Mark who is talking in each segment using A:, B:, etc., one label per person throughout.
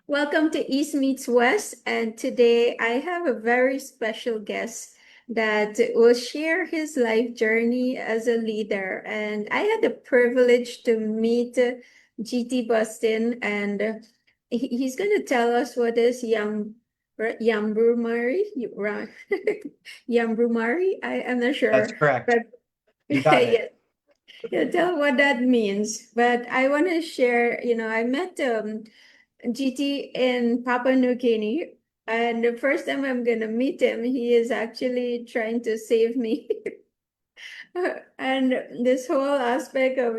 A: Welcome to East Meets West, and today I have a very special guest that will share his life journey as a leader. And I had the privilege to meet GT Bustin, and he's going to tell us what is Yambrumari, Yambrumari. I'm not
B: That's
A: sure,
B: correct.
A: but
B: You got it.
A: yeah, yeah, tell what that means. But I want to share, I met GT in Papua New Guinea. And the first time I'm going to meet him, he is actually trying to save me. And this whole aspect of,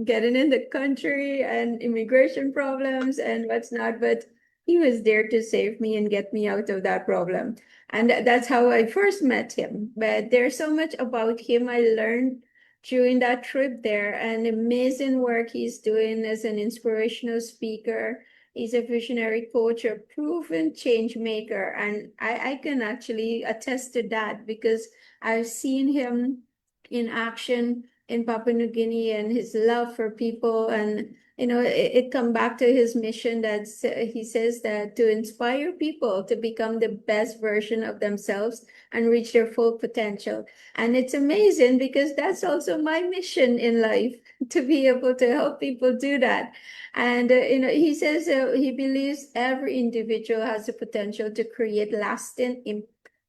A: getting in the country and immigration problems and what's not, but he was there to save me and get me out of that problem. And that's how I first met him. But there's so much about him I learned during that trip there, and amazing work he's doing as an inspirational speaker. He's a visionary coach, a proven change maker. And I can actually attest to that because I've seen him in action in Papua New Guinea and his love for people. And, it come back to his mission that he says that to inspire people to become the best version of themselves and reach their full potential. And it's amazing because that's also my mission in life, to be able to help people do that. And, he says he believes every individual has the potential to create lasting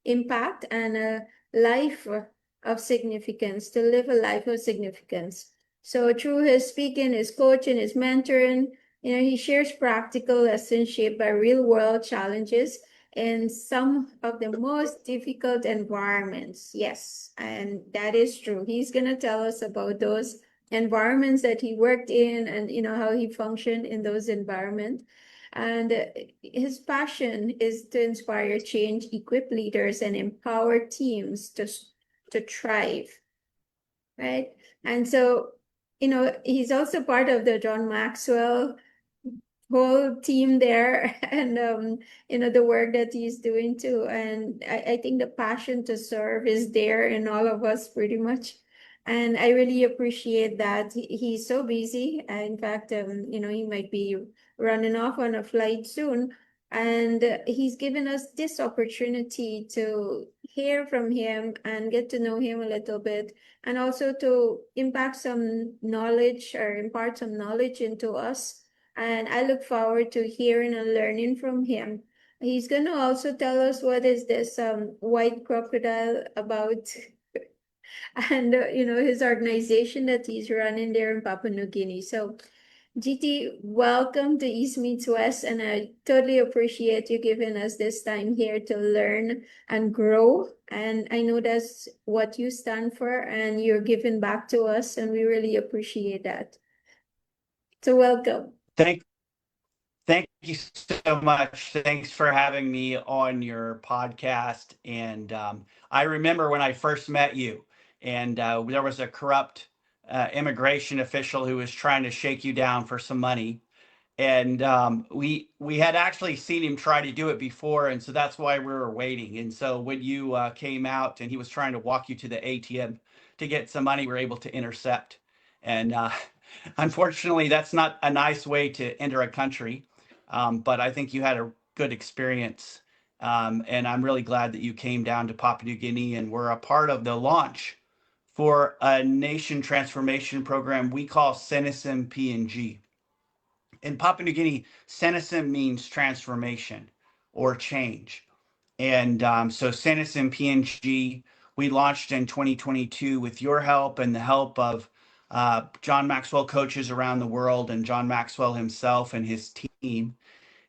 A: impact and a life of significance, to live a life of significance. So through his speaking, his coaching, his mentoring, he shares practical lessons shaped by real world challenges in some of the most difficult environments. Yes, and that is true. He's going to tell us about those environments that he worked in and how he functioned in those environments. And his passion is to inspire change, equip leaders, and empower teams to thrive, right? And so, he's also part of the John Maxwell whole team there and the work that he's doing too. And I think the passion to serve is there in all of us pretty much. And I really appreciate that. He's so busy. In fact, he might be running off on a flight soon. And he's given us this opportunity to hear from him and get to know him a little bit, and also to impact some knowledge or impart some knowledge into us. And I look forward to hearing and learning from him. He's going to also tell us what is this white crocodile about, and his organization that he's running there in Papua New Guinea. So, GT, welcome to East Meets West, and I totally appreciate you giving us this time here to learn and grow. And I know that's what you stand for, and you're giving back to us, and we really appreciate that. So, welcome.
B: Thank, thank you so much. Thanks for having me on your podcast. And I remember when I first met you, and there was a corrupt immigration official who was trying to shake you down for some money. And we had actually seen him try to do it before, and so that's why we were waiting. And so when you came out and he was trying to walk you to the ATM to get some money, we were able to intercept. And unfortunately, that's not a nice way to enter a country, but I think you had a good experience. And I'm really glad that you came down to Papua New Guinea and were a part of the launch for a nation transformation program we call Senesim PNG. In Papua New Guinea, Senesim means transformation or change. And so Senesim PNG, we launched in 2022 with your help and the help of John Maxwell coaches around the world and John Maxwell himself and his team.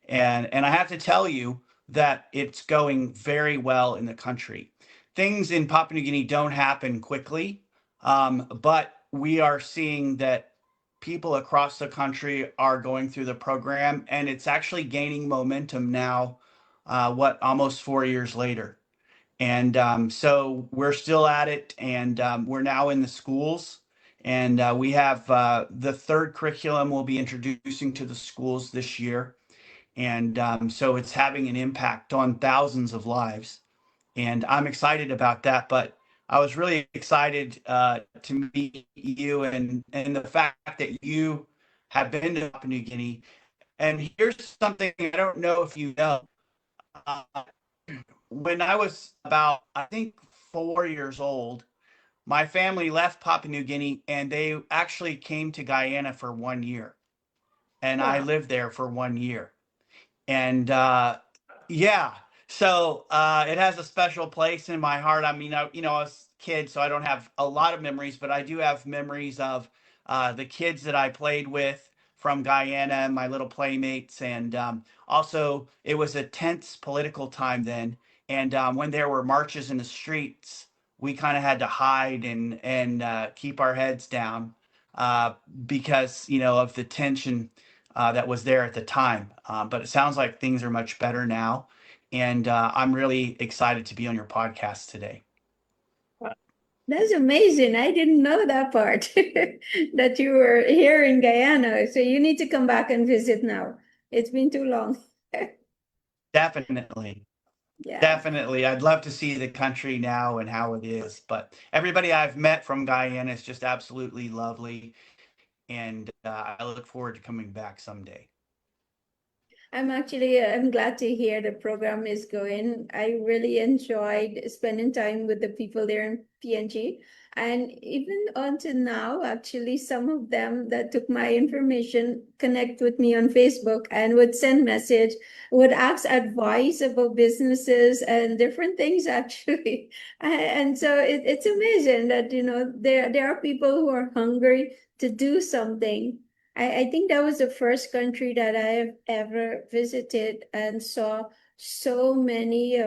B: And I have to tell you that it's going very well in the country. Things in Papua New Guinea don't happen quickly, but we are seeing that people across the country are going through the program, and it's actually gaining momentum now, almost 4 years later. And so we're still at it, and we're now in the schools. And we have the third curriculum we'll be introducing to the schools this year. And so it's having an impact on thousands of lives. And I'm excited about that. But I was really excited to meet you and the fact that you have been to Papua New Guinea And here's something I don't know if you know. Uh, when I was about, I think, 4 years old, my family left Papua New Guinea and they actually came to Guyana for 1 year. And I
A: Wow.
B: lived there for 1 year. And yeah, so it has a special place in my heart. I mean, I was a kid, so I don't have a lot of memories, but I do have memories of the kids that I played with from Guyana, my little playmates, and also it was a tense political time then. And when there were marches in the streets, we kind of had to hide and keep our heads down uh, because of the tension that was there at the time. But it sounds like things are much better now. And I'm really excited to be on your podcast today.
A: That's amazing. I didn't know that part that you were here in Guyana. So you need to come back and visit now. It's been too long.
B: Definitely.
A: Yeah.
B: Definitely. I'd love to see the country now and how it is. But everybody I've met from Guyana is just absolutely lovely. And I look forward to coming back someday.
A: I'm glad to hear the program is going. I really enjoyed spending time with the people there in PNG. And even until now, actually, some of them that took my information connect with me on Facebook and would send message, would ask advice about businesses and different things actually. And so it's amazing that, there are people who are hungry to do something. I think that was the first country that I have ever visited and saw so many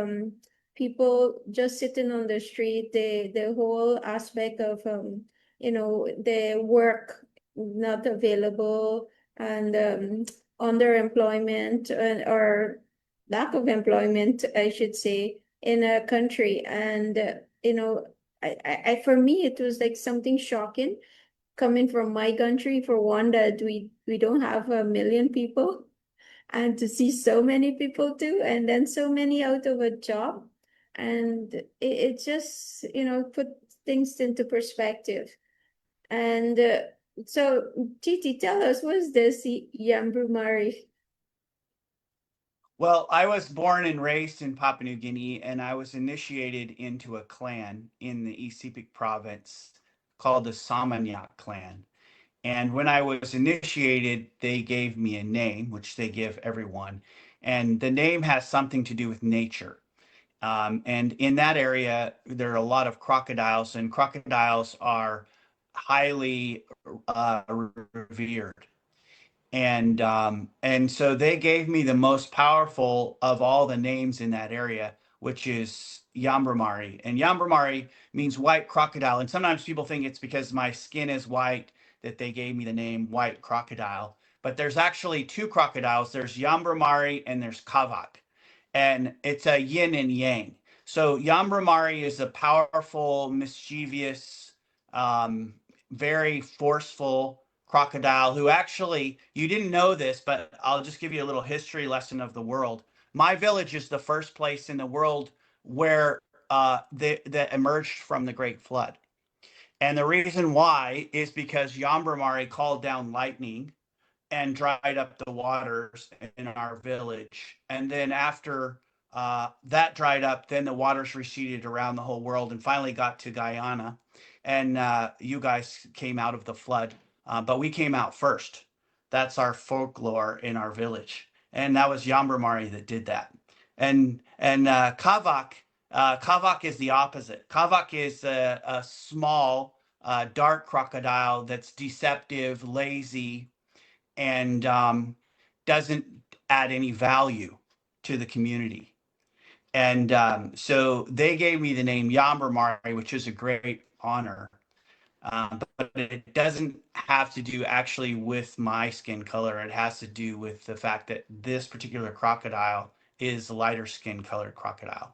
A: people just sitting on the street. The whole aspect of the work not available and underemployment or lack of employment, I should say, in a country. And for me, it was like something shocking coming from my country, for one, that we don't have 1 million people, and to see so many people too, and then so many out of a job. And it just put things into perspective. And so Titi, tell us, what is this Yambumari?
B: Well, I was born and raised in Papua New Guinea, and I was initiated into a clan in the 𝐉𝐸𝐴𝐵 province called the 𝐉𝐸𝐴𝐷 clan. And when I was initiated, they gave me a name, which they give everyone. And the name has something to do with nature. And in that area, there are a lot of crocodiles, and crocodiles are highly revered. And so they gave me the most powerful of all the names in that area, which is 𝐉𝐸𝐴𝐷. And 𝐉𝐸𝐴𝐷 means white crocodile. And sometimes people think it's because my skin is white that they gave me the name white crocodile. But there's actually two crocodiles. There's 𝐉𝐸𝐴𝐷 and there's 𝐉𝐸𝐴𝐷. And it's a yin and yang. So 𝐉𝐸𝐴𝐷 is a powerful, mischievous, um, very forceful crocodile who actually, you didn't know this, but I'll just give you a little history lesson of the world. My village is the first place in the world where that emerged from the Great Flood. And the reason why is because 𝐉𝐸𝐴𝐷 called down lightning and dried up the waters in our village. And then after that dried up, then the waters receded around the whole world and finally got to Guyana. And you guys came out of the flood, but we came out first. That's our folklore in our village. And that was 𝐉𝐸𝐴𝐷 that did that. And 𝐉𝐸𝐴𝐷 is the opposite. 𝐉𝐸𝐴𝐷 is a small, dark crocodile that's deceptive, lazy, and doesn't add any value to the community. And so they gave me the name 𝐉𝐸𝐴𝐷, which is a great honor. But it doesn't have to do actually with my skin color. It has to do with the fact that this particular crocodile is a lighter skin colored crocodile.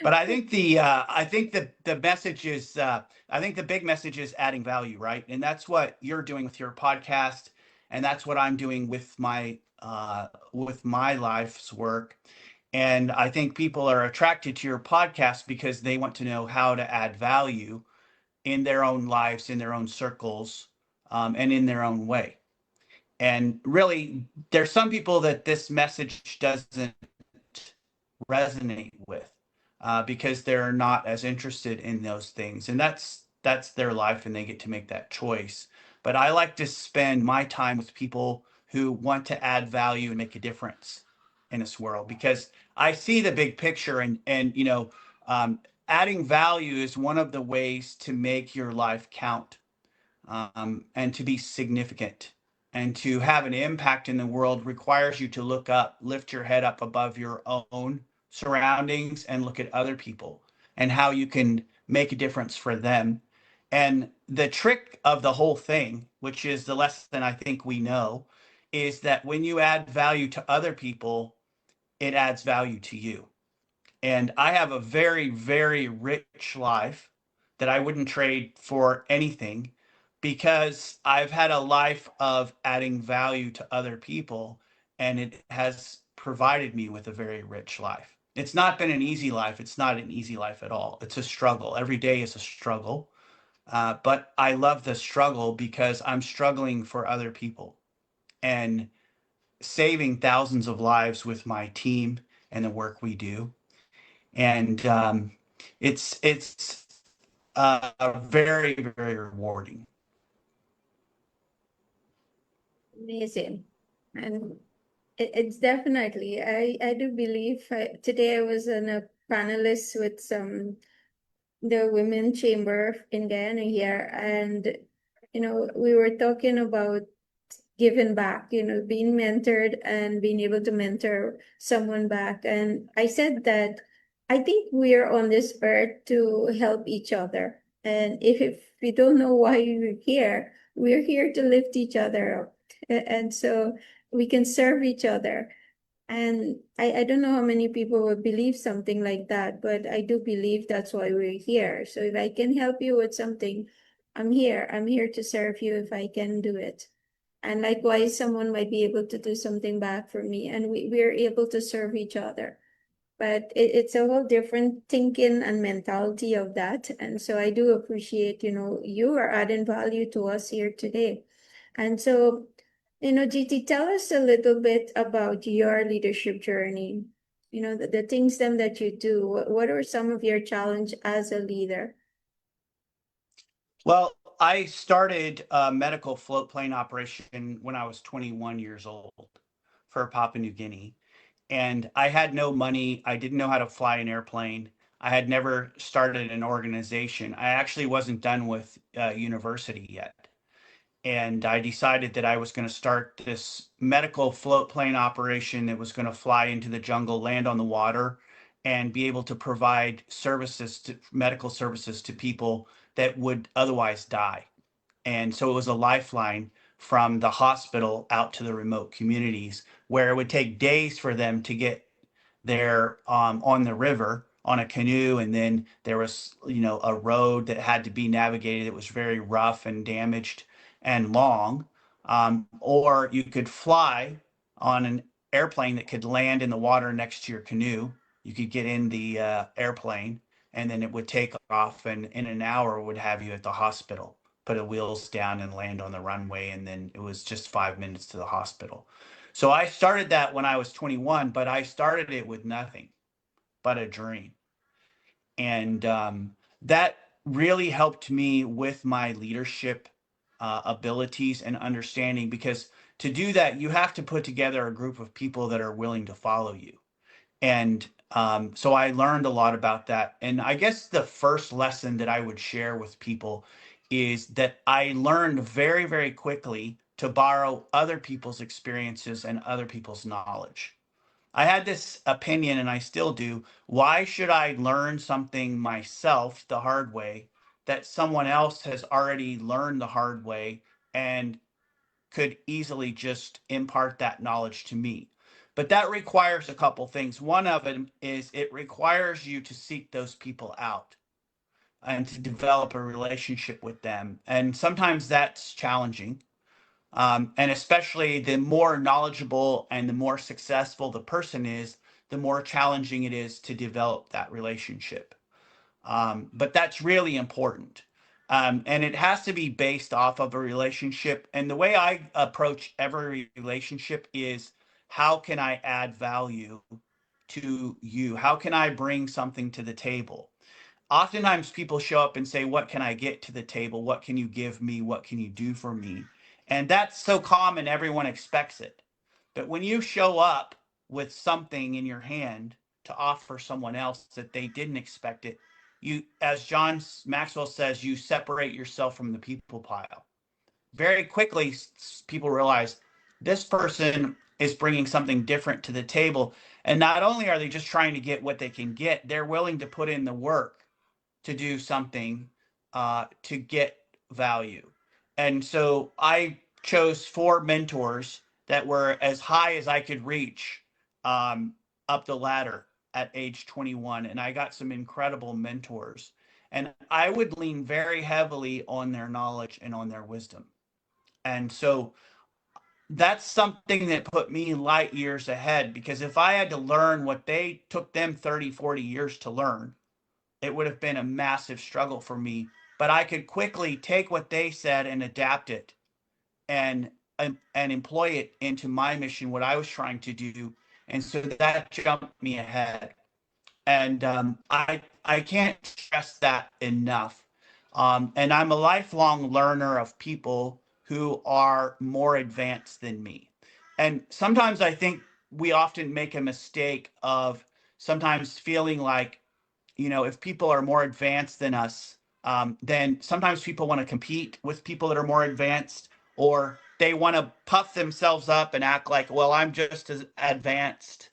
B: But I think the message is I think the big message is adding value, right? And that's what you're doing with your podcast, and that's what I'm doing with my life's work. And I think people are attracted to your podcast because they want to know how to add value in their own lives, in their own circles, and in their own way. And really, there's some people that this message doesn't resonate with because they're not as interested in those things, and that's their life, and they get to make that choice. But I like to spend my time with people who want to add value and make a difference in this world, because I see the big picture, and adding value is one of the ways to make your life count, and to be significant and to have an impact in the world requires you to look up, lift your head up above your own surroundings and look at other people and how you can make a difference for them. And the trick of the whole thing, which is the lesson I think we know, is that when you add value to other people, it adds value to you. And I have a very, very rich life that I wouldn't trade for anything, because I've had a life of adding value to other people, and it has provided me with a very rich life. It's not been an easy life. It's not an easy life at all. It's a struggle. Every day is a struggle. But I love the struggle because I'm struggling for other people and saving thousands of lives with my team and the work we do. And it's very, very rewarding.
A: Amazing. And it's definitely, I do believe today I was in a panelist with the women chamber in Guyana here, and we were talking about giving back, being mentored and being able to mentor someone back. And I said that I think we're on this earth to help each other. And if we don't know why we're here to lift each other up. And so we can serve each other. And I don't know how many people would believe something like that, but I do believe that's why we're here. So if I can help you with something, I'm here. I'm here to serve you if I can do it. And likewise, someone might be able to do something back for me, and we're able to serve each other. But it's a whole different thinking and mentality of that. And so I do appreciate, you are adding value to us here today. And so, GT, tell us a little bit about your leadership journey. The things then that you do. What are some of your challenge as a leader?
B: Well, I started a medical float plane operation when I was 21 years old for Papua New Guinea. And I had no money. I didn't know how to fly an airplane. I had never started an organization. I actually wasn't done with university yet. And I decided that I was going to start this medical float plane operation that was going to fly into the jungle, land on the water, and be able to provide medical services to people that would otherwise die. And so it was a lifeline from the hospital out to the remote communities, where it would take days for them to get there on the river on a canoe. And then there was, a road that had to be navigated. It was very rough and damaged and long. Or you could fly on an airplane that could land in the water next to your canoe. You could get in the airplane, and then it would take off, and in an hour would have you at the hospital, put the wheels down and land on the runway, and then it was just 5 minutes to the hospital. So I started that when I was 21, but I started it with nothing but a dream. And that really helped me with my leadership abilities and understanding, because to do that, you have to put together a group of people that are willing to follow you. And so I learned a lot about that. And I guess the first lesson that I would share with people is that I learned very, very quickly to borrow other people's experiences and other people's knowledge. I had this opinion, and I still do. Why should I learn something myself the hard way that someone else has already learned the hard way and could easily just impart that knowledge to me? But that requires a couple things. One of them is it requires you to seek those people out and to develop a relationship with them. And sometimes that's challenging. And especially the more knowledgeable and the more successful the person is, the more challenging it is to develop that relationship. But that's really important. And it has to be based off of a relationship. And the way I approach every relationship is, how can I add value to you? How can I bring something to the table? Oftentimes people show up and say, what can I get to the table? What can you give me? What can you do for me? And that's so common, everyone expects it. But when you show up with something in your hand to offer someone else that they didn't expect it, you, as John Maxwell says, you separate yourself from the people pile. Very quickly, people realize this person is bringing something different to the table. And not only are they just trying to get what they can get, they're willing to put in the work to do something to get value. And so I chose 4 mentors that were as high as I could reach up the ladder at age 21. And I got some incredible mentors. And I would lean very heavily on their knowledge and on their wisdom. And so that's something that put me light years ahead, because if I had to learn what they took them 30, 40 years to learn, it would have been a massive struggle for me. But I could quickly take what they said and adapt it and and employ it into my mission, what I was trying to do. And so that jumped me ahead. And I can't stress that enough. And I'm a lifelong learner of people who are more advanced than me. And sometimes I think we often make a mistake of sometimes feeling like, if people are more advanced than us, then sometimes people want to compete with people that are more advanced, or they want to puff themselves up and act like, well, I'm just as advanced.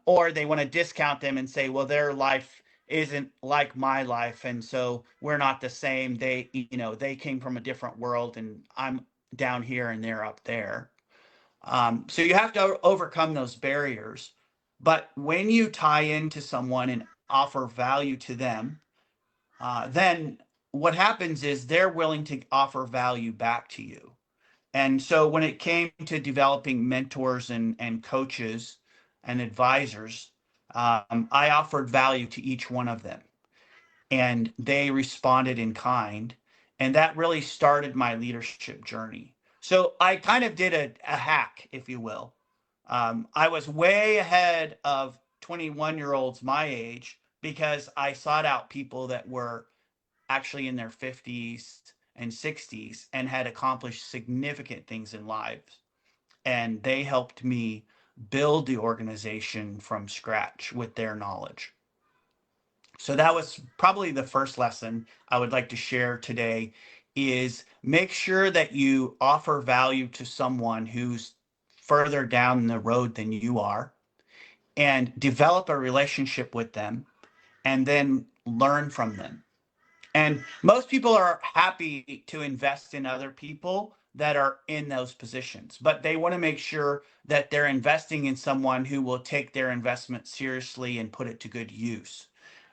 B: Or they want to discount them and say, well, their life isn't like my life. And so we're not the same. They came from a different world, and I'm down here and they're up there. So you have to overcome those barriers. But when you tie into someone and offer value to them, then what happens is they're willing to offer value back to you. And so when it came to developing mentors and coaches and advisors, I offered value to each one of them, and they responded in kind. And that really started my leadership journey. So I kind of did a hack, if you will. I was way ahead of 21-year-olds my age, because I sought out people that were actually in their 50s and 60s and had accomplished significant things in lives. And they helped me build the organization from scratch with their knowledge. So that was probably the first lesson I would like to share today, is make sure that you offer value to someone who's further down the road than you are, and develop a relationship with them, and then learn from them. And most people are happy to invest in other people that are in those positions, but they want to make sure that they're investing in someone who will take their investment seriously and put it to good use.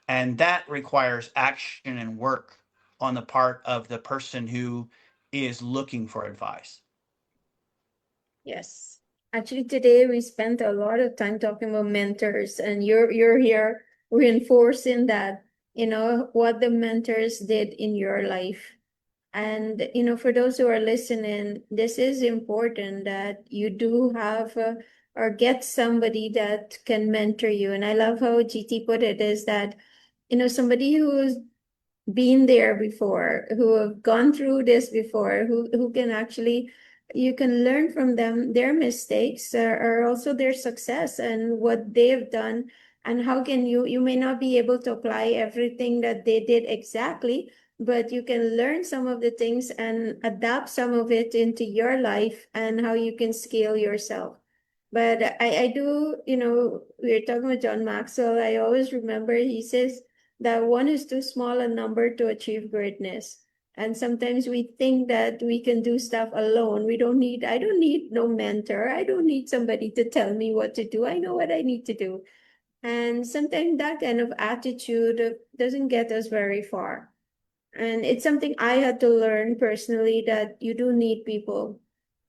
B: And that requires action and work on the part of the person who is looking for advice.
A: Yes. Actually, today we spent a lot of time talking about mentors, and you're here reinforcing that, what the mentors did in your life. And, for those who are listening, this is important, that you do have or get somebody that can mentor you. And I love how GT put it, is that, somebody who's been there before, who have gone through this before, who can actually, you can learn from them, their mistakes or also their success and what they've done, and how can you may not be able to apply everything that they did exactly, but you can learn some of the things and adapt some of it into your life and how you can scale yourself. But I do, we're talking about John Maxwell. I always remember he says that one is too small a number to achieve greatness. And sometimes we think that we can do stuff alone. I don't need no mentor. I don't need somebody to tell me what to do. I know what I need to do. And sometimes that kind of attitude doesn't get us very far. And it's something I had to learn personally, that you do need people.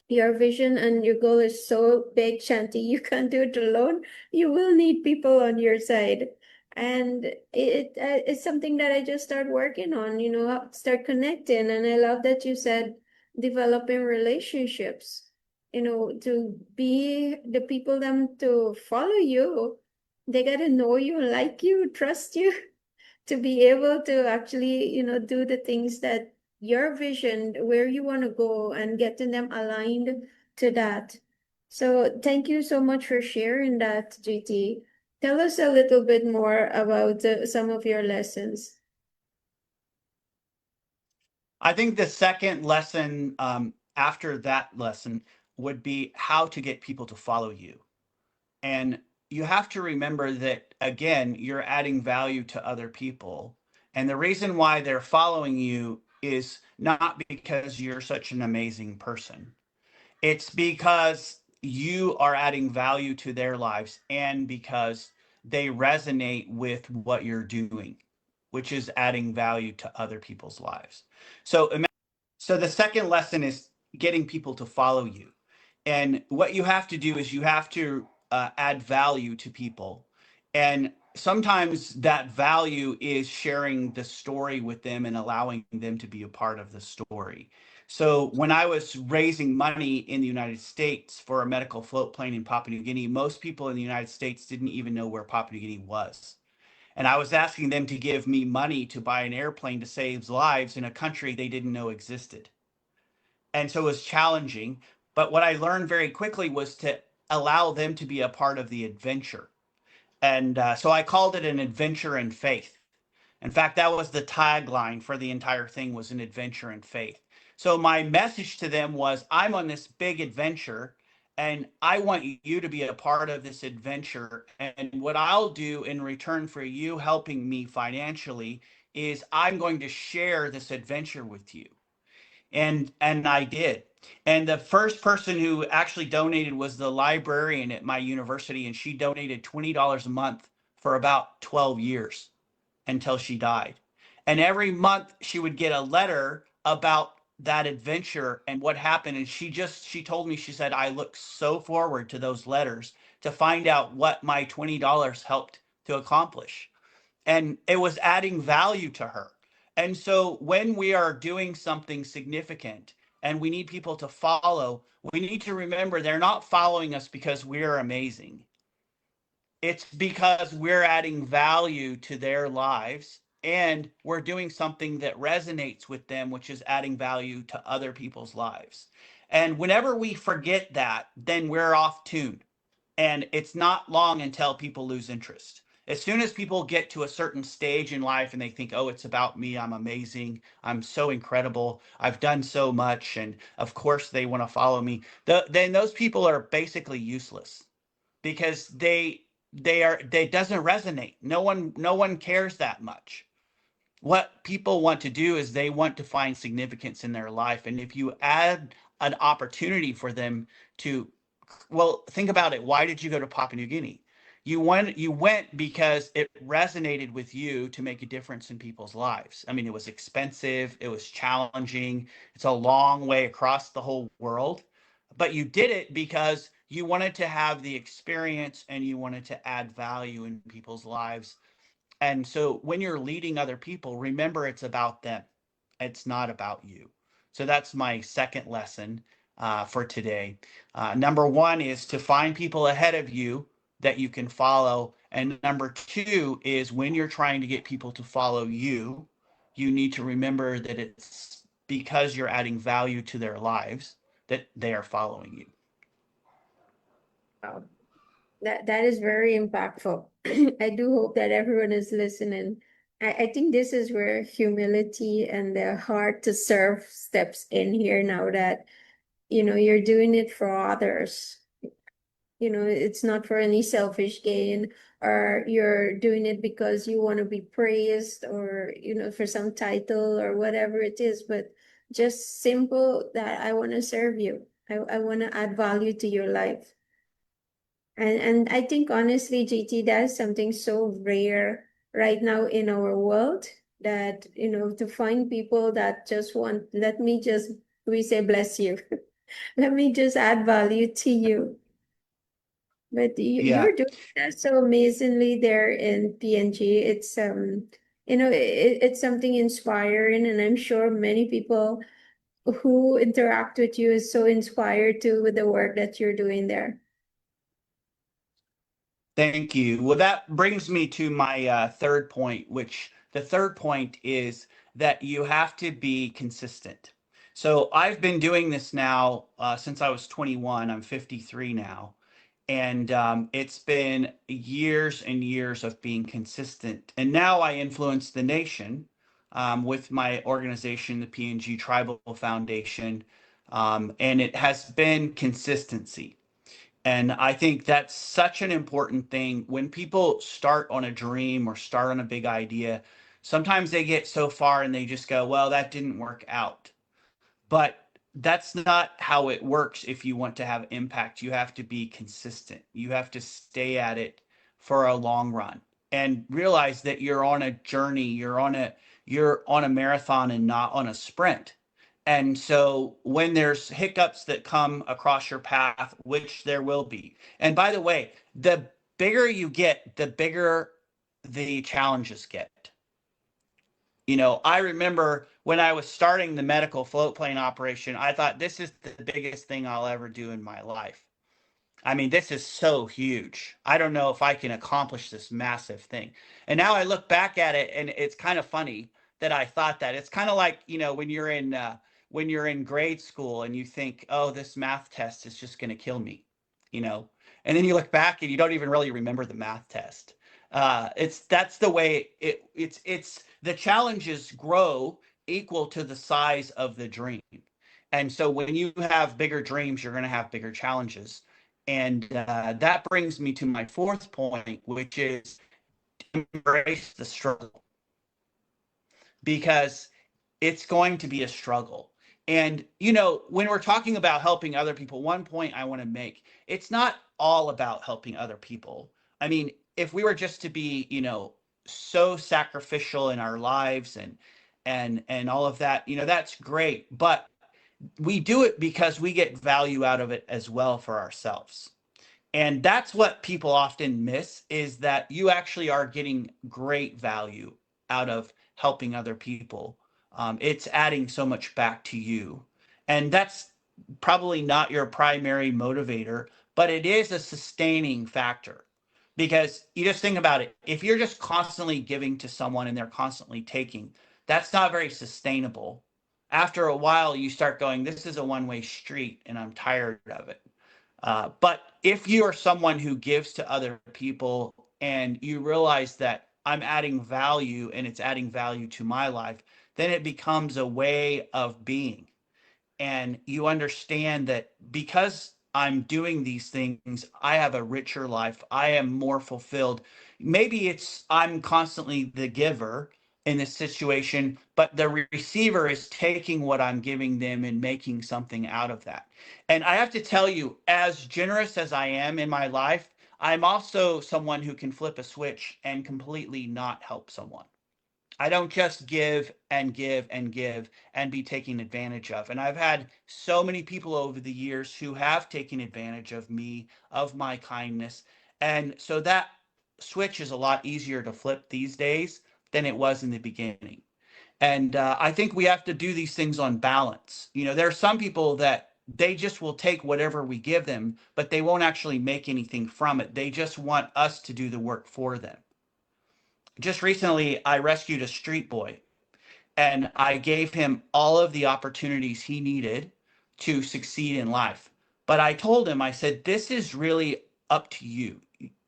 A: Your vision and your goal is so big, Shanti, you can't do it alone. You will need people on your side. And it's something that I just start working on, start connecting. And I love that you said developing relationships, to be the people them to follow you. They got to know you, like you, trust you, to be able to actually, do the things that your vision, where you want to go, and getting them aligned to that. So thank you so much for sharing that, JT. Tell us a little bit more about some of your lessons.
B: I think the second lesson after that lesson would be how to get people to follow you. And you have to remember that, again, you're adding value to other people. And the reason why they're following you is not because you're such an amazing person. It's because you are adding value to their lives and because they resonate with what you're doing, which is adding value to other people's lives. So, so the second lesson is getting people to follow you. And what you have to do is you have to add value to people. And sometimes that value is sharing the story with them and allowing them to be a part of the story. So when I was raising money in the United States for a medical float plane in Papua New Guinea, most people in the United States didn't even know where Papua New Guinea was. And I was asking them to give me money to buy an airplane to save lives in a country they didn't know existed. And so it was challenging. But what I learned very quickly was to allow them to be a part of the adventure. And so I called it an adventure in faith. In fact, that was the tagline for the entire thing, was an adventure in faith. So my message to them was, I'm on this big adventure and I want you to be a part of this adventure. And what I'll do in return for you helping me financially is I'm going to share this adventure with you. And I did. And the first person who actually donated was the librarian at my university, and she donated $20 a month for about 12 years until she died. And every month she would get a letter about that adventure and what happened. And she told me, she said, I look so forward to those letters to find out what my $20 helped to accomplish. And it was adding value to her. And so when we are doing something significant and we need people to follow, we need to remember they're not following us because we're amazing. It's because we're adding value to their lives and we're doing something that resonates with them, which is adding value to other people's lives. And whenever we forget that, then we're off tune. And it's not long until people lose interest. As soon as people get to a certain stage in life and they think, oh, it's about me, I'm amazing, I'm so incredible, I've done so much, and of course they want to follow me, then those people are basically useless because they doesn't resonate. No one cares that much. What people want to do is they want to find significance in their life. And if you add an opportunity for them to, well, think about it. Why did you go to Papua New Guinea? You went because it resonated with you to make a difference in people's lives. I mean, it was expensive, it was challenging, it's a long way across the whole world, but you did it because you wanted to have the experience and you wanted to add value in people's lives. And so when you're leading other people, remember it's about them. It's not about you. So that's my second lesson for today. Number one is to find people ahead of you that you can follow. And number two is when you're trying to get people to follow you, you need to remember that it's because you're adding value to their lives that they are following you.
A: Wow. That is very impactful. I do hope that everyone is listening. I think this is where humility and the heart to serve steps in here now that, you're doing it for others. It's not for any selfish gain, or you're doing it because you want to be praised, or, for some title or whatever it is, but just simple that I want to serve you. I want to add value to your life. And I think honestly, JT, that's something so rare right now in our world, that, to find people that just want, let me just, we say, bless you. Let me just add value to you. But
B: Yeah.
A: you're doing that so amazingly there in PNG. It's it's something inspiring, and I'm sure many people who interact with you is so inspired too with the work that you're doing there.
B: Thank you. Well, that brings me to my third point, which the third point is that you have to be consistent. So I've been doing this now since I was 21. I'm 53 now. And it's been years and years of being consistent. And now I influence the nation with my organization, the PNG Tribal Foundation. And it has been consistency. And I think that's such an important thing. When people start on a dream or start on a big idea, sometimes they get so far and they just go, well, that didn't work out. But that's not how it works. If you want to have impact, you have to be consistent. You have to stay at it for a long run and realize that you're on a journey, you're on a marathon and not on a sprint. And so when there's hiccups that come across your path, which there will be. And by the way, the bigger you get, the bigger the challenges get. I remember when I was starting the medical float plane operation, I thought this is the biggest thing I'll ever do in my life. I mean, this is so huge. I don't know if I can accomplish this massive thing. And now I look back at it and it's kind of funny that I thought that. It's kind of like, when you're in grade school and you think, "Oh, this math test is just going to kill me." You know. And then you look back and you don't even really remember the math test. That's the way it's the challenges grow equal to the size of the dream. And so when you have bigger dreams, you're going to have bigger challenges. And that brings me to my fourth point, which is embrace the struggle because it's going to be a struggle. And, when we're talking about helping other people, one point I want to make, it's not all about helping other people. I mean, if we were just to be, so sacrificial in our lives and all of that, that's great. But we do it because we get value out of it as well for ourselves. And that's what people often miss is that you actually are getting great value out of helping other people. It's adding so much back to you. And that's probably not your primary motivator, but it is a sustaining factor. Because you just think about it, if you're just constantly giving to someone and they're constantly taking, that's not very sustainable. After a while, you start going, this is a one-way street and I'm tired of it. But if you are someone who gives to other people and you realize that I'm adding value and it's adding value to my life, then it becomes a way of being. And you understand that because I'm doing these things, I have a richer life. I am more fulfilled. Maybe it's I'm constantly the giver in this situation, but the receiver is taking what I'm giving them and making something out of that. And I have to tell you, as generous as I am in my life, I'm also someone who can flip a switch and completely not help someone. I don't just give and give and give and be taken advantage of. And I've had so many people over the years who have taken advantage of me, of my kindness. And so that switch is a lot easier to flip these days than it was in the beginning. And I think we have to do these things on balance. There are some people that they just will take whatever we give them, but they won't actually make anything from it. They just want us to do the work for them. Just recently, I rescued a street boy and I gave him all of the opportunities he needed to succeed in life. But I told him, I said, this is really up to you.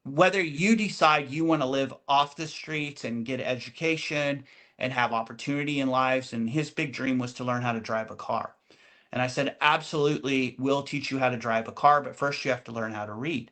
B: Whether you decide you want to live off the streets and get education and have opportunity in lives, and his big dream was to learn how to drive a car. And I said, absolutely, we'll teach you how to drive a car, but first you have to learn how to read.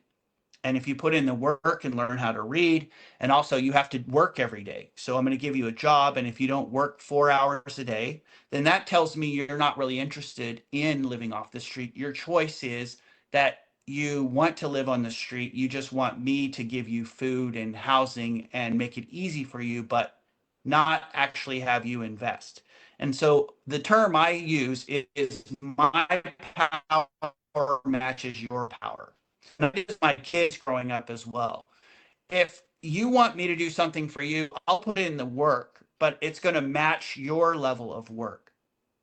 B: And if you put in the work and learn how to read, and also you have to work every day. So I'm going to give you a job. And if you don't work 4 hours a day, then that tells me you're not really interested in living off the street. Your choice is that you want to live on the street. You just want me to give you food and housing and make it easy for you, but not actually have you invest. And so the term I use is my power matches your power. It's my kids growing up as well. If you want me to do something for you, I'll put in the work, but it's going to match your level of work.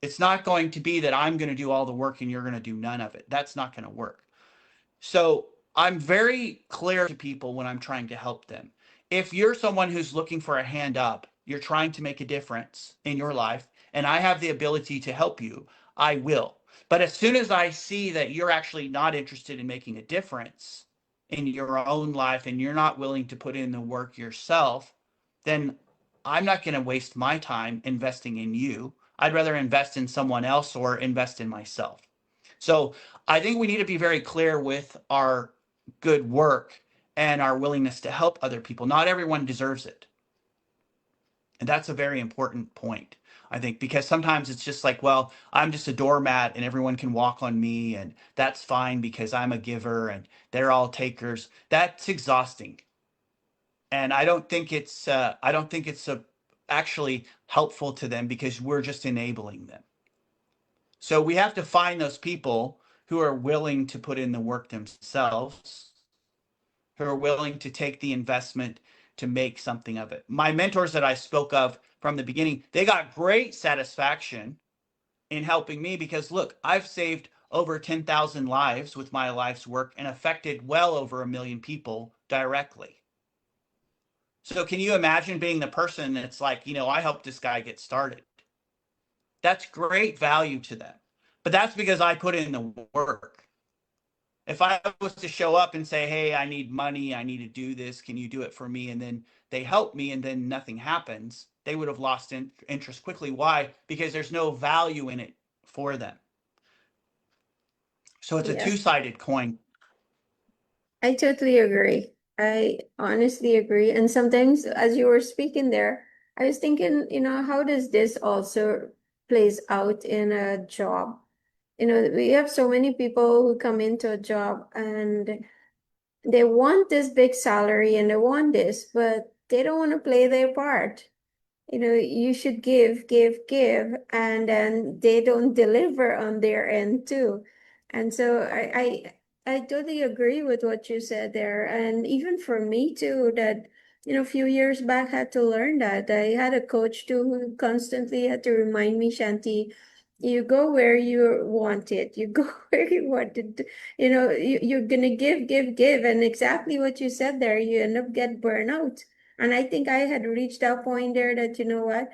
B: It's not going to be that I'm going to do all the work and you're going to do none of it. That's not going to work. So I'm very clear to people when I'm trying to help them. If you're someone who's looking for a hand up, you're trying to make a difference in your life, and I have the ability to help you, I will. But as soon as I see that you're actually not interested in making a difference in your own life and you're not willing to put in the work yourself, then I'm not going to waste my time investing in you. I'd rather invest in someone else or invest in myself. So I think we need to be very clear with our good work and our willingness to help other people. Not everyone deserves it. And that's a very important point, I think, because sometimes it's just like, well, I'm just a doormat and everyone can walk on me and that's fine because I'm a giver and they're all takers. That's exhausting. And I don't think it's actually helpful to them because we're just enabling them. So we have to find those people who are willing to put in the work themselves, who are willing to take the investment to make something of it. My mentors that I spoke of from the beginning, they got great satisfaction in helping me because look, I've saved over 10,000 lives with my life's work and affected well over 1 million people directly. So can you imagine being the person that's like, I helped this guy get started? That's great value to them. But that's because I put in the work. If I was to show up and say, hey, I need money, I need to do this, can you do it for me? And then they help me and then nothing happens, they would have lost interest quickly. Why? Because there's no value in it for them. So it's a
A: Yes,
B: two-sided coin.
A: I totally agree. I honestly agree. And sometimes as you were speaking there, I was thinking, how does this also plays out in a job? We have so many people who come into a job and they want this big salary and they want this, but they don't want to play their part. You should give, give, give, and then they don't deliver on their end too. And so I totally agree with what you said there. And even for me too, that, a few years back had to learn that. I had a coach too who constantly had to remind me, Shanti, you go where you want it. You go where you want it. You're gonna give, give, give. And exactly what you said there, you end up get burnout. And I think I had reached that point there that, you know what,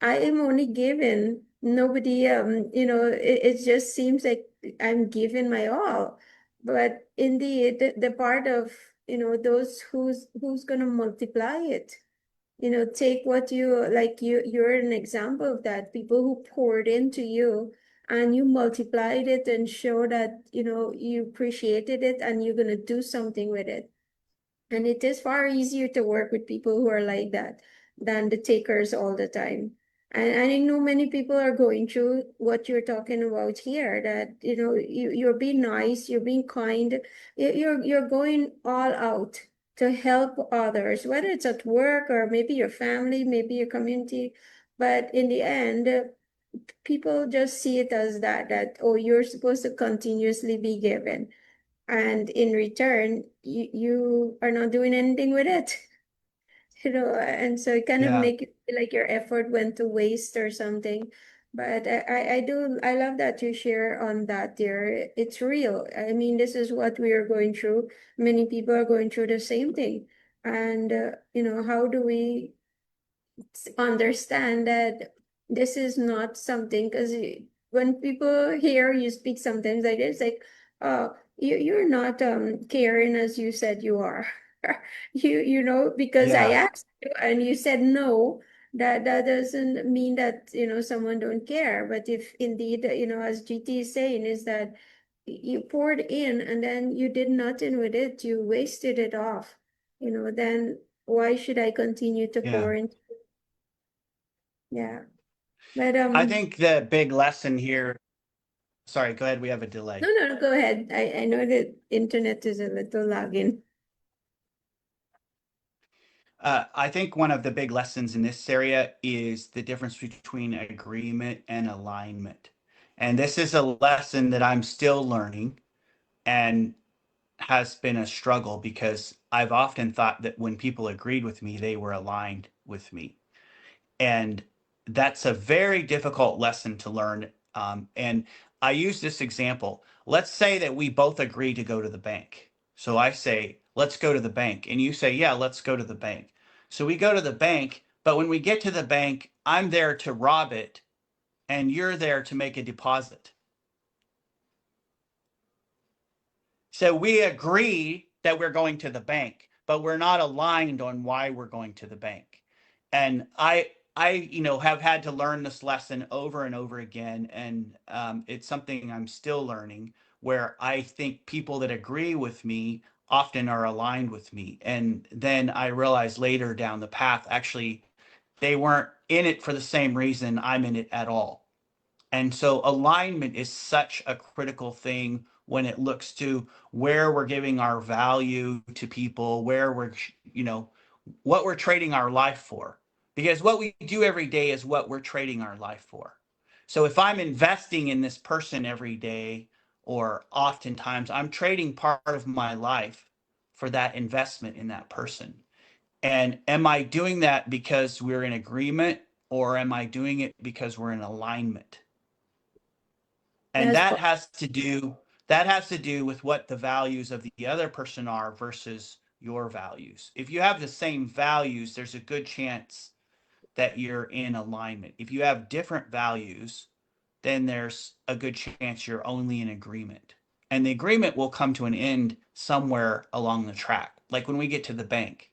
A: I am only given. Nobody, it just seems like I'm giving my all. But indeed, the part of, those who's gonna multiply it, take what you're an example of that, people who poured into you and you multiplied it and show that, you appreciated it and you're gonna do something with it. And it is far easier to work with people who are like that than the takers all the time. And I know many people are going through what you're talking about here, that, you're being nice, you're being kind, you're going all out to help others, whether it's at work or maybe your family, maybe your community. But in the end, people just see it as that, oh, you're supposed to continuously be given. And in return, you are not doing anything with it. And so it kind of
B: Yeah.
A: make it feel like your effort went to waste or something. But I love that you share on that, dear. It's real. I mean, this is what we are going through. Many people are going through the same thing. And, how do we understand that this is not something, because when people hear you speak sometimes like this, like, you're not caring as you said you are. Because I
B: Yeah.
A: asked you and you said no, that doesn't mean that, someone don't care. But if indeed, as GT is saying, is that you poured in and then you did nothing with it, you wasted it off, then why should I continue to
B: Yeah.
A: pour in? Yeah. But
B: I think the big lesson here, sorry, go ahead. We have a delay.
A: no, go ahead. I know the internet is a little lagging.
B: I think one of the big lessons in this area is the difference between agreement and alignment. And this is a lesson that I'm still learning and has been a struggle because I've often thought that when people agreed with me, they were aligned with me. And that's a very difficult lesson to learn. And I use this example. Let's say that we both agree to go to the bank. So I say, let's go to the bank. And you say, yeah, let's go to the bank. So we go to the bank. But when we get to the bank, I'm there to rob it and you're there to make a deposit. So we agree that we're going to the bank, but we're not aligned on why we're going to the bank. And I have had to learn this lesson over and over again, and it's something I'm still learning. Where I think people that agree with me often are aligned with me, and then I realize later down the path, actually, they weren't in it for the same reason I'm in it at all. And so alignment is such a critical thing when it looks to where we're giving our value to people, where we're, what we're trading our life for. Because what we do every day is what we're trading our life for. So if I'm investing in this person every day, or oftentimes I'm trading part of my life for that investment in that person. And am I doing that because we're in agreement, or am I doing it because we're in alignment? And
A: That's
B: that has to do with what the values of the other person are versus your values. If you have the same values, there's a good chance that you're in alignment. If you have different values, then there's a good chance you're only in agreement. And the agreement will come to an end somewhere along the track. Like when we get to the bank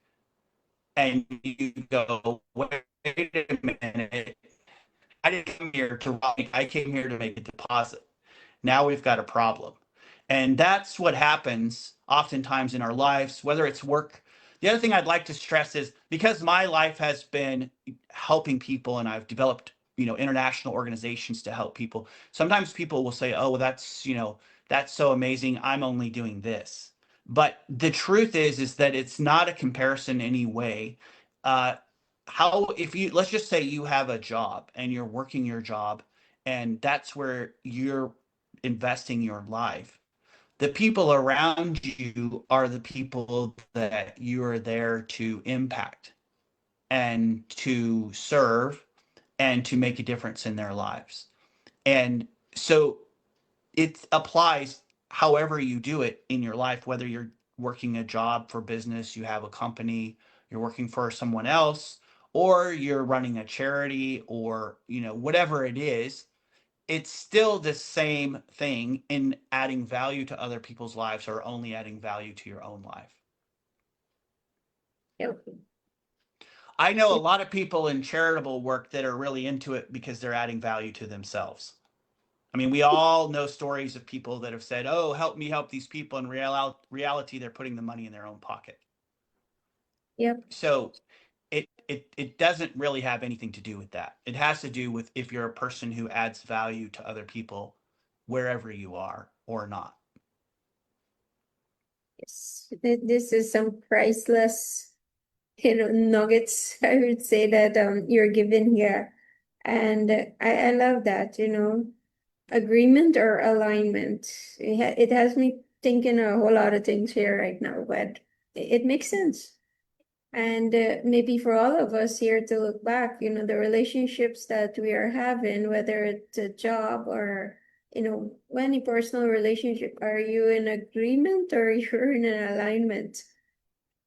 B: and you go, wait a minute, I didn't come here to rob, I came here to make a deposit. Now we've got a problem. And that's what happens oftentimes in our lives, whether it's work. The other thing I'd like to stress is because my life has been helping people and I've developed, international organizations to help people. Sometimes people will say, "Oh, well, that's so amazing. I'm only doing this." But the truth is that it's not a comparison in any way. Uh, how if you let's just say you have a job and you're working your job and that's where you're investing your life. The people around you are the people that you are there to impact and to serve and to make a difference in their lives. And so it applies however you do it in your life, whether you're working a job for business, you have a company, you're working for someone else, or you're running a charity, or whatever it is, it's still the same thing in adding value to other people's lives or only adding value to your own life.
A: okay.
B: I know a lot of people in charitable work that are really into it because they're adding value to themselves. I mean, we all know stories of people that have said, "Oh, help me help these people." In reality, they're putting the money in their own pocket.
A: Yep.
B: So it doesn't really have anything to do with that. It has to do with if you're a person who adds value to other people wherever you are or not.
A: Yes. This is some priceless, nuggets, I would say, that you're given here. And I love that, agreement or alignment. It has me thinking a whole lot of things here right now, but it makes sense. And maybe for all of us here to look back, the relationships that we are having, whether it's a job or, any personal relationship, are you in agreement or you're in an alignment?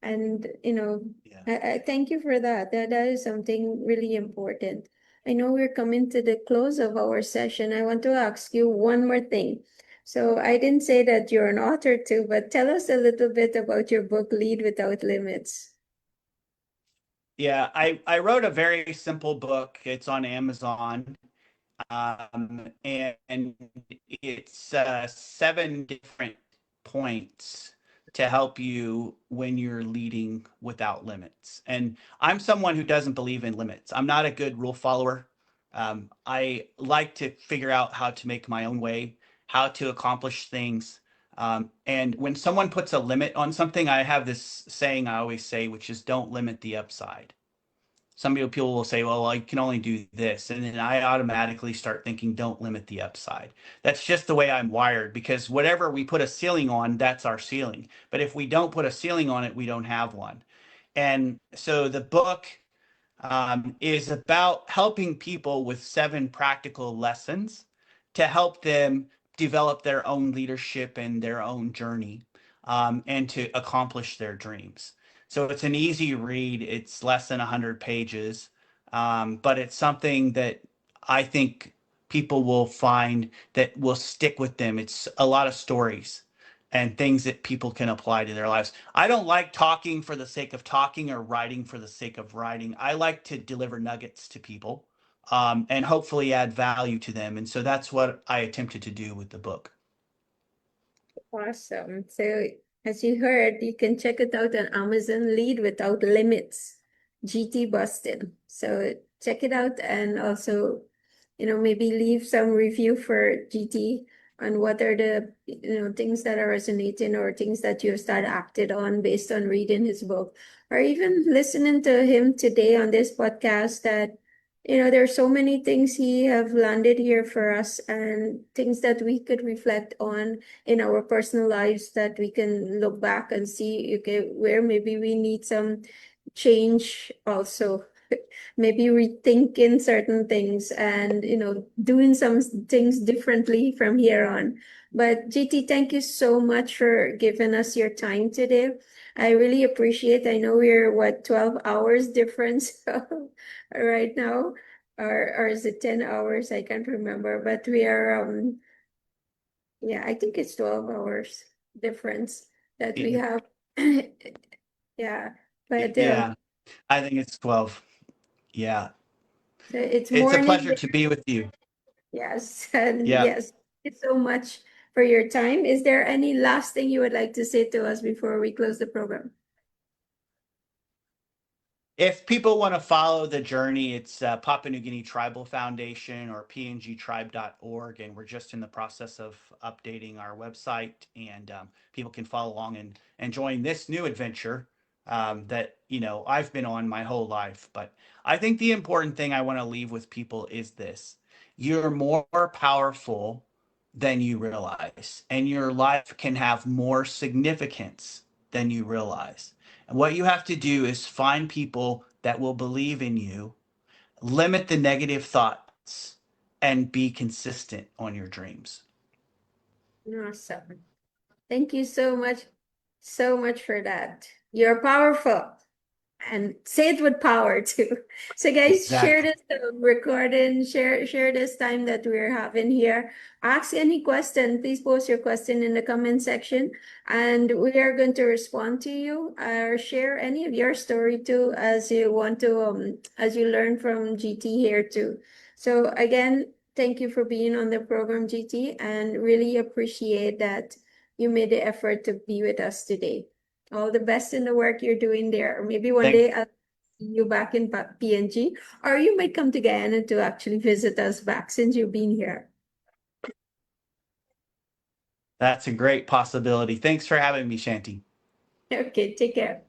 A: And,
B: Yeah.
A: I thank you for that. That is something really important. I know we're coming to the close of our session. I want to ask you one more thing. So I didn't say that you're an author too, but tell us a little bit about your book, Lead Without Limits.
B: Yeah, I wrote a very simple book. It's on Amazon, and it's 7 different points to help you when you're leading without limits. And I'm someone who doesn't believe in limits. I'm not a good rule follower. I like to figure out how to make my own way, how to accomplish things. And when someone puts a limit on something, I have this saying I always say, which is don't limit the upside. some people will say, well, I can only do this. And then I automatically start thinking, don't limit the upside. That's just the way I'm wired, because whatever we put a ceiling on, that's our ceiling. But if we don't put a ceiling on it, we don't have one. And so the book is about helping people with 7 practical lessons to help them develop their own leadership and their own journey, and to accomplish their dreams. So it's an easy read. It's less than 100 pages, but it's something that I think people will find that will stick with them. It's a lot of stories and things that people can apply to their lives. I don't like talking for the sake of talking or writing for the sake of writing. I like to deliver nuggets to people, and hopefully add value to them. And so that's what I attempted to do with the book.
A: Awesome. So as you heard, you can check it out on Amazon, Lead Without Limits, GT Bustin. So check it out, and also, maybe leave some review for GT on what are the, things that are resonating, or things that you've started acted on based on reading his book, or even listening to him today on this podcast, that there's so many things he have landed here for us, and things that we could reflect on in our personal lives, that we can look back and see, okay, where maybe we need some change also. Maybe rethinking certain things, and doing some things differently from here on. But GT, thank you so much for giving us your time today. I really appreciate. I know we're 12 hours difference right now, or is it 10 hours? I can't remember, but we are yeah, I think it's 12 hours difference that we have. Yeah, but
B: Yeah, I think it's 12. Yeah.
A: so it's
B: It's a
A: morning.
B: pleasure to be with you.
A: Yes, and
B: Yeah.
A: yes, thank you so much for your time. Is there any last thing you would like to say to us before we close the program?
B: If people want to follow the journey, it's Papua New Guinea Tribal Foundation or pngtribe.org, and we're just in the process of updating our website, and people can follow along and join this new adventure that I've been on my whole life. But I think the important thing I want to leave with people is this: you're more powerful than you realize, and your life can have more significance than you realize. And what you have to do is find people that will believe in you, limit the negative thoughts, and be consistent on your dreams.
A: Awesome. Thank you so much for that. You're powerful. And say it with power too. So guys, share
B: Exactly.
A: this recording, share this time that we're having here. Ask any question, please post your question in the comment section, and we are going to respond to you, or share any of your story too, as you want to, as you learn from GT here too. So again, thank you for being on the program, GT, and really appreciate that you made the effort to be with us today. All the best in the work you're doing there. Or maybe one
B: Thank
A: day I'll see you back in PNG, or you might come to Guyana to actually visit us back, since you've been here.
B: That's a great possibility. Thanks for having me, Shanti.
A: Okay, take care.